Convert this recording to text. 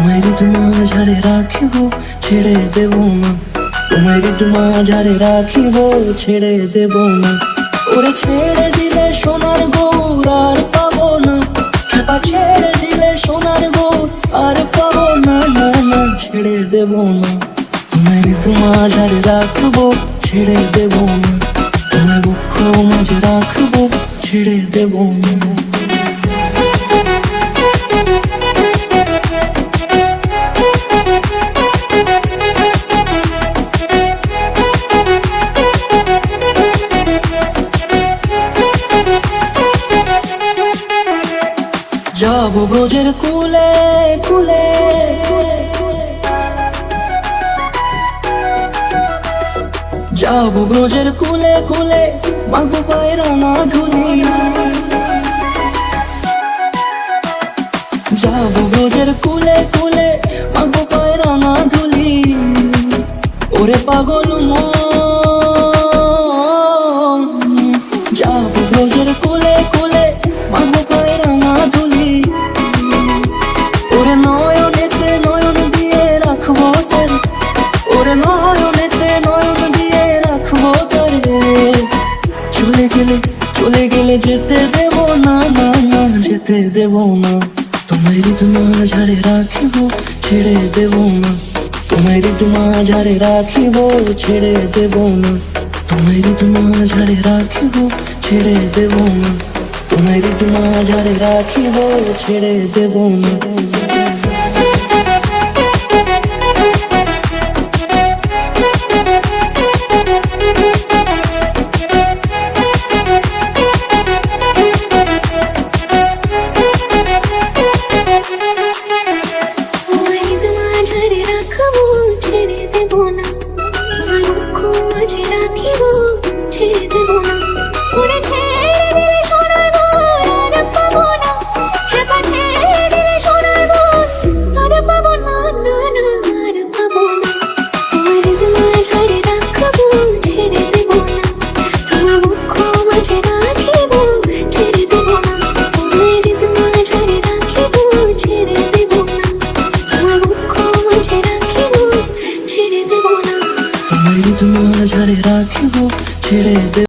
তোমায় মাঝারে রাখিব, ছেড়ে দেব না। তোমায় মাঝারে রাখিব, ছেড়ে দেব না। ওরে ছেড়ে দিলে সোনার গৌর আর পাবো না, খেপা ছেড়ে দিলে সোনার গৌর আর পাবো না। না না, ছেড়ে দেব না। তোমায় মাঝারে রাখবো, ছেড়ে দেব না। তোমায় বক্ষ মাঝে রাখবো, ছেড়ে দেব না। যাব ব্রজের কুলে কুলে, যাব ব্রজের কুলে কুলে, মাগো পায়ের রাঙা ধুলি। যাব ব্রজের কুলে কুলে, মাগো পায়ের রাঙা ধুলি। ওরে পাগল মন, যাব ব্রজের কুলে কুলে, মাগো পায়ের রাঙা ধুলি। ওরে নয়নেতে নয়ন দিয়ে রাখবো তারে, ওরে নয়নেতে নয়ন দিয়ে রাখবো তারে। চলে গেলে চলে গেলে যেতে দেব না। না না, যেতে দেব না। তোমায় মাঝারে রাখিব, ছেড়ে দেব না। তোমায় মাঝারে রাখিব, ছেড়ে দেব না। তোমায় মাঝারে রাখিব, ছেড়ে দেব না। তোমায় মাঝারে রাখিব, ছেড়ে দেব না।